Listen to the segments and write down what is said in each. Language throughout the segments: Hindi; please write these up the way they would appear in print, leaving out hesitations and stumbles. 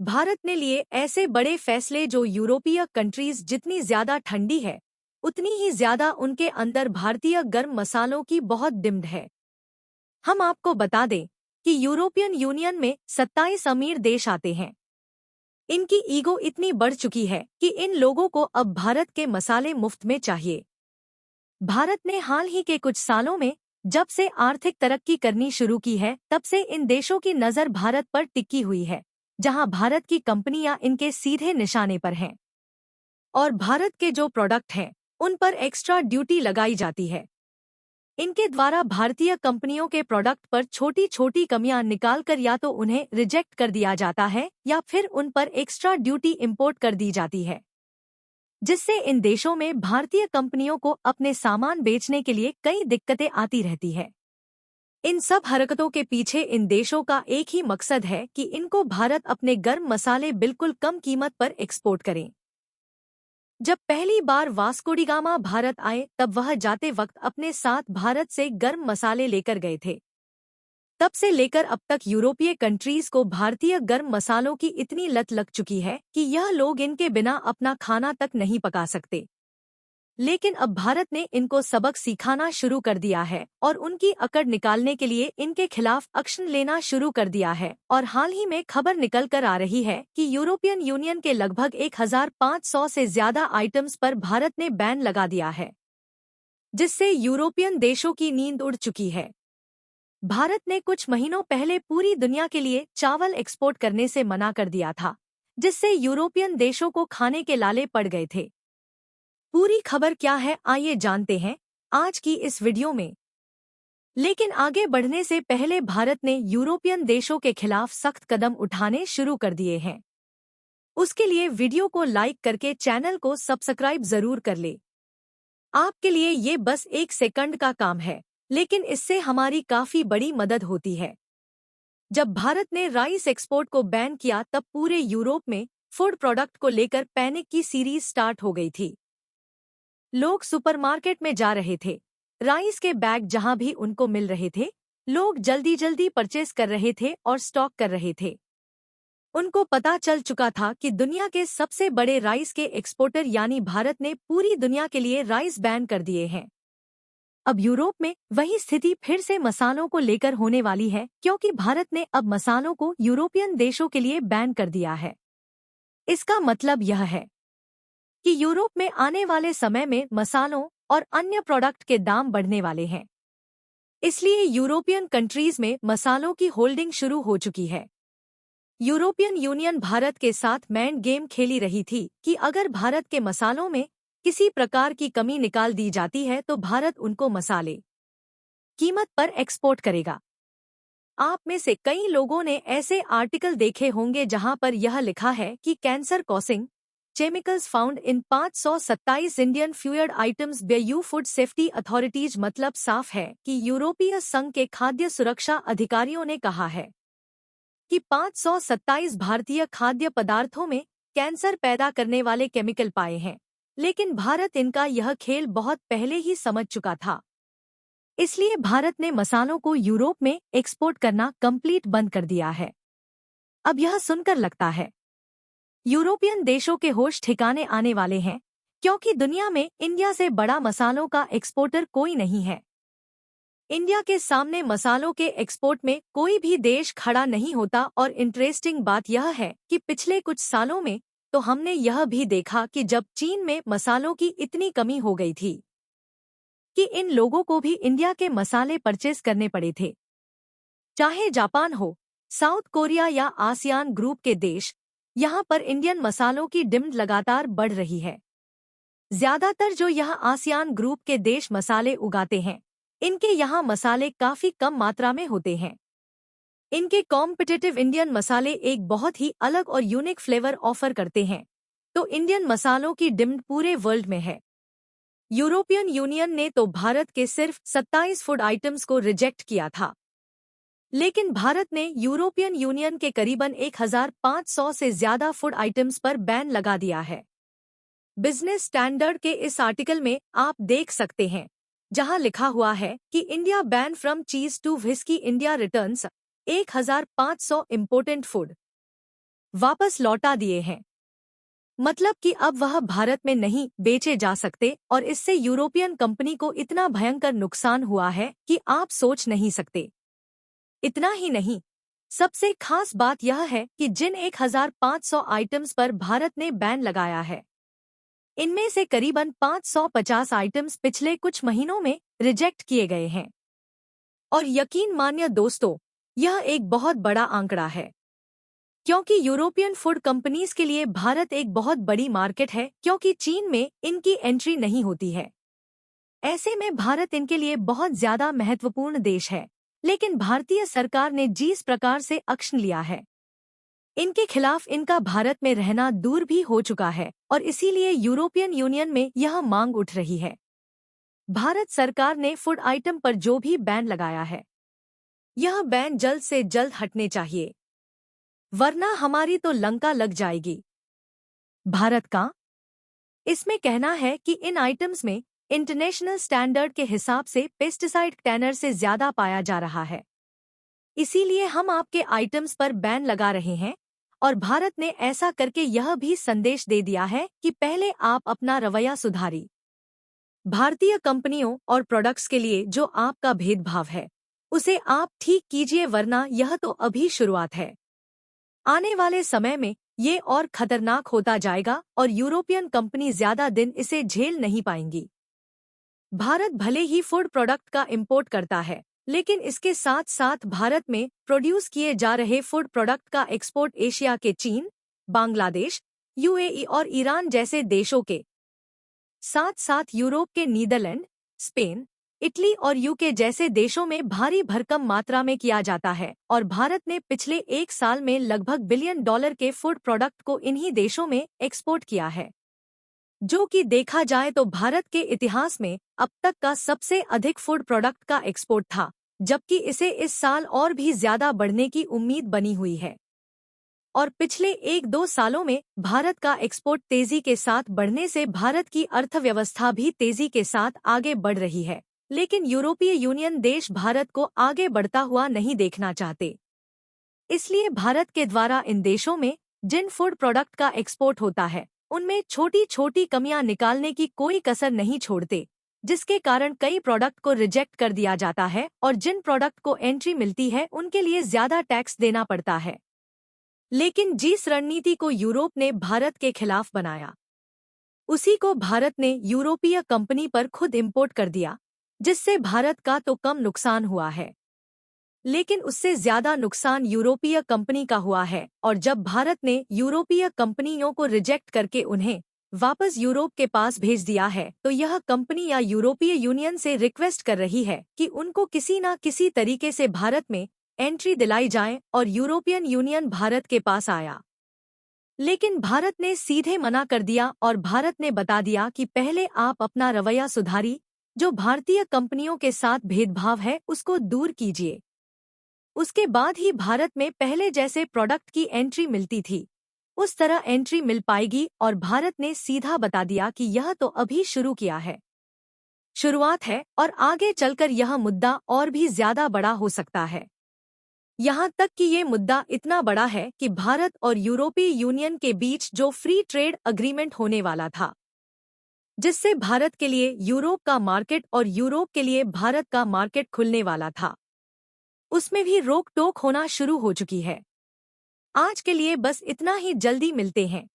भारत ने लिए ऐसे बड़े फैसले जो यूरोपीय कंट्रीज जितनी ज्यादा ठंडी है उतनी ही ज्यादा उनके अंदर भारतीय गर्म मसालों की बहुत डिम्ड है। हम आपको बता दें कि यूरोपियन यूनियन में 27 अमीर देश आते हैं। इनकी ईगो इतनी बढ़ चुकी है कि इन लोगों को अब भारत के मसाले मुफ्त में चाहिए। भारत ने हाल ही के कुछ सालों में जब से आर्थिक तरक्की करनी शुरू की है तब से इन देशों की नज़र भारत पर टिकी हुई है, जहां भारत की कंपनियां इनके सीधे निशाने पर हैं और भारत के जो प्रोडक्ट हैं उन पर एक्स्ट्रा ड्यूटी लगाई जाती है। इनके द्वारा भारतीय कंपनियों के प्रोडक्ट पर छोटी छोटी कमियां निकालकर या तो उन्हें रिजेक्ट कर दिया जाता है या फिर उन पर एक्स्ट्रा ड्यूटी इंपोर्ट कर दी जाती है, जिससे इन देशों में भारतीय कंपनियों को अपने सामान बेचने के लिए कई दिक्कतें आती रहती है। इन सब हरकतों के पीछे इन देशों का एक ही मकसद है कि इनको भारत अपने गर्म मसाले बिल्कुल कम कीमत पर एक्सपोर्ट करें। जब पहली बार वास्को डी गामा भारत आए तब वह जाते वक्त अपने साथ भारत से गर्म मसाले लेकर गए थे। तब से लेकर अब तक यूरोपीय कंट्रीज को भारतीय गर्म मसालों की इतनी लत लग चुकी है कि यह लोग इनके बिना अपना खाना तक नहीं पका सकते। लेकिन अब भारत ने इनको सबक सिखाना शुरू कर दिया है और उनकी अकड़ निकालने के लिए इनके खिलाफ एक्शन लेना शुरू कर दिया है। और हाल ही में खबर निकल कर आ रही है कि यूरोपियन यूनियन के लगभग 1500 से ज्यादा आइटम्स पर भारत ने बैन लगा दिया है, जिससे यूरोपियन देशों की नींद उड़ चुकी है। भारत ने कुछ महीनों पहले पूरी दुनिया के लिए चावल एक्सपोर्ट करने से मना कर दिया था, जिससे यूरोपियन देशों को खाने के लाले पड़ गए थे। पूरी खबर क्या है आइए जानते हैं आज की इस वीडियो में। लेकिन आगे बढ़ने से पहले भारत ने यूरोपियन देशों के खिलाफ सख्त कदम उठाने शुरू कर दिए हैं। उसके लिए वीडियो को लाइक करके चैनल को सब्सक्राइब जरूर कर ले। आपके लिए ये बस 1 सेकंड का काम है, लेकिन इससे हमारी काफी बड़ी मदद होती है। जब भारत ने राइस एक्सपोर्ट को बैन किया तब पूरे यूरोप में फूड प्रोडक्ट को लेकर पैनिक की सीरीज स्टार्ट हो गई थी। लोग सुपरमार्केट में जा रहे थे, राइस के बैग जहां भी उनको मिल रहे थे, लोग जल्दी जल्दी परचेस कर रहे थे और स्टॉक कर रहे थे। उनको पता चल चुका था कि दुनिया के सबसे बड़े राइस के एक्सपोर्टर यानी भारत ने पूरी दुनिया के लिए राइस बैन कर दिए हैं। अब यूरोप में वही स्थिति फिर से मसालों को लेकर होने वाली है, क्योंकि भारत ने अब मसालों को यूरोपियन देशों के लिए बैन कर दिया है। इसका मतलब यह है कि यूरोप में आने वाले समय में मसालों और अन्य प्रोडक्ट के दाम बढ़ने वाले हैं। इसलिए यूरोपियन कंट्रीज में मसालों की होल्डिंग शुरू हो चुकी है। यूरोपियन यूनियन भारत के साथ माइंड गेम खेली रही थी कि अगर भारत के मसालों में किसी प्रकार की कमी निकाल दी जाती है तो भारत उनको मसाले कीमत पर एक्सपोर्ट करेगा। आप में से कई लोगों ने ऐसे आर्टिकल देखे होंगे जहां पर यह लिखा है कि cancer causing chemicals found in 527 Indian food items by EU food safety authorities. मतलब साफ है कि यूरोपीय संघ के खाद्य सुरक्षा अधिकारियों ने कहा है कि 527 भारतीय खाद्य पदार्थों में कैंसर पैदा करने वाले केमिकल पाए हैं। लेकिन भारत इनका यह खेल बहुत पहले ही समझ चुका था। इसलिए भारत ने मसालों को यूरोप में एक्सपोर्ट करना कंप्लीट बंद कर दिया है। अब यह सुनकर लगता है यूरोपियन देशों के होश ठिकाने आने वाले हैं, क्योंकि दुनिया में इंडिया से बड़ा मसालों का एक्सपोर्टर कोई नहीं है। इंडिया के सामने मसालों के एक्सपोर्ट में कोई भी देश खड़ा नहीं होता। और इंटरेस्टिंग बात यह है कि पिछले कुछ सालों में तो हमने यह भी देखा कि जब चीन में मसालों की इतनी कमी हो गई थी कि इन लोगों को भी इंडिया के मसाले परचेस करने पड़े थे। चाहे जापान हो, साउथ कोरिया या आसियान ग्रुप के देश, यहाँ पर इंडियन मसालों की डिमांड लगातार बढ़ रही है। ज्यादातर जो यह आसियान ग्रुप के देश मसाले उगाते हैं, इनके यहाँ मसाले काफी कम मात्रा में होते हैं। इनके कॉम्पिटिटिव इंडियन मसाले एक बहुत ही अलग और यूनिक फ्लेवर ऑफर करते हैं, तो इंडियन मसालों की डिमांड पूरे वर्ल्ड में है। यूरोपियन यूनियन ने तो भारत के सिर्फ 27 फूड आइटम्स को रिजेक्ट किया था, लेकिन भारत ने यूरोपियन यूनियन के करीबन 1500 से ज्यादा फूड आइटम्स पर बैन लगा दिया है। बिजनेस स्टैंडर्ड के इस आर्टिकल में आप देख सकते हैं, जहां लिखा हुआ है कि India ban from cheese to whisky, India returns 1500 important food. वापस लौटा दिए हैं। मतलब कि अब वह भारत में नहीं बेचे जा सकते और इससे यूरोपियन कंपनी को इतना भयंकर नुकसान हुआ है कि आप सोच नहीं सकते। इतना ही नहीं, सबसे खास बात यह है कि जिन 1500 आइटम्स पर भारत ने बैन लगाया है, इनमें से करीबन 550 आइटम्स पिछले कुछ महीनों में रिजेक्ट किए गए हैं। और यकीन मानिए दोस्तों, यह एक बहुत बड़ा आंकड़ा है, क्योंकि यूरोपियन फूड कंपनीज के लिए भारत एक बहुत बड़ी मार्केट है, क्योंकि चीन में इनकी एंट्री नहीं होती है। ऐसे में भारत इनके लिए बहुत ज्यादा महत्वपूर्ण देश है। लेकिन भारतीय सरकार ने जिस प्रकार से एक्शन लिया है, इनके खिलाफ इनका भारत में रहना दूर भी हो चुका है और इसीलिए यूरोपियन यूनियन में यह मांग उठ रही है। भारत सरकार ने फूड आइटम पर जो भी बैन लगाया है, यह बैन जल्द से जल्द हटने चाहिए, वरना हमारी तो लंका लग जाएगी। भारत का इसमें कहना है कि इन आइटम्स में इंटरनेशनल स्टैंडर्ड के हिसाब से पेस्टिसाइड टैनर से ज्यादा पाया जा रहा है। इसीलिए हम आपके आइटम्स पर बैन लगा रहे हैं और भारत ने ऐसा करके यह भी संदेश दे दिया है कि पहले आप अपना रवैया सुधारिए। भारतीय कंपनियों और प्रोडक्ट्स के लिए जो आपका भेदभाव है, उसे आप ठीक कीजिए, वरना यह तो अभी शुरुआत है। आने वाले समय में ये और खतरनाक होता जाएगा और यूरोपियन कंपनी ज्यादा दिन इसे झेल नहीं पाएंगी। भारत भले ही फूड प्रोडक्ट का इंपोर्ट करता है, लेकिन इसके साथ साथ भारत में प्रोड्यूस किए जा रहे फूड प्रोडक्ट का एक्सपोर्ट एशिया के चीन, बांग्लादेश, यूएई और ईरान जैसे देशों के साथ साथ यूरोप के नीदरलैंड, स्पेन, इटली और यूके जैसे देशों में भारी भरकम मात्रा में किया जाता है और भारत ने पिछले एक साल में लगभग $1 बिलियन के फूड प्रोडक्ट को इन्हीं देशों में एक्सपोर्ट किया है, जो कि देखा जाए तो भारत के इतिहास में अब तक का सबसे अधिक फूड प्रोडक्ट का एक्सपोर्ट था, जबकि इसे इस साल और भी ज्यादा बढ़ने की उम्मीद बनी हुई है। और पिछले 1-2 सालों में भारत का एक्सपोर्ट तेजी के साथ बढ़ने से भारत की अर्थव्यवस्था भी तेजी के साथ आगे बढ़ रही है, लेकिन यूरोपीय यूनियन देश भारत को आगे बढ़ता हुआ नहीं देखना चाहते। इसलिए भारत के द्वारा इन देशों में जिन फूड प्रोडक्ट का एक्सपोर्ट होता है, उनमें छोटी छोटी कमियां निकालने की कोई कसर नहीं छोड़ते, जिसके कारण कई प्रोडक्ट को रिजेक्ट कर दिया जाता है और जिन प्रोडक्ट को एंट्री मिलती है उनके लिए ज्यादा टैक्स देना पड़ता है। लेकिन जिस रणनीति को यूरोप ने भारत के खिलाफ बनाया, उसी को भारत ने यूरोपीय कंपनी पर खुद इंपोर्ट कर दिया, जिससे भारत का तो कम नुकसान हुआ है, लेकिन उससे ज्यादा नुकसान यूरोपीय कंपनी का हुआ है। और जब भारत ने यूरोपीय कंपनियों को रिजेक्ट करके उन्हें वापस यूरोप के पास भेज दिया है, तो यह कंपनी या यूरोपीय यूनियन से रिक्वेस्ट कर रही है कि उनको किसी न किसी तरीके से भारत में एंट्री दिलाई जाए और यूरोपियन यूनियन भारत के पास आया। लेकिन भारत ने सीधे मना कर दिया और भारत ने बता दिया कि पहले आप अपना रवैया सुधारिए, जो भारतीय कंपनियों के साथ भेदभाव है उसको दूर कीजिए। उसके बाद ही भारत में पहले जैसे प्रोडक्ट की एंट्री मिलती थी, उस तरह एंट्री मिल पाएगी। और भारत ने सीधा बता दिया कि यह तो अभी शुरू किया है, शुरुआत है और आगे चलकर यह मुद्दा और भी ज्यादा बड़ा हो सकता है। यहाँ तक कि ये मुद्दा इतना बड़ा है कि भारत और यूरोपीय यूनियन के बीच जो फ्री ट्रेड अग्रीमेंट होने वाला था, जिससे भारत के लिए यूरोप का मार्केट और यूरोप के लिए भारत का मार्केट खुलने वाला था, उसमें भी रोक टोक होना शुरू हो चुकी है। आज के लिए बस इतना ही, जल्दी मिलते हैं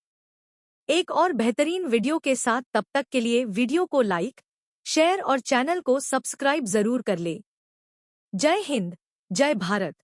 एक और बेहतरीन वीडियो के साथ। तब तक के लिए वीडियो को लाइक, शेयर और चैनल को सब्सक्राइब जरूर कर ले। जय हिंद, जय भारत।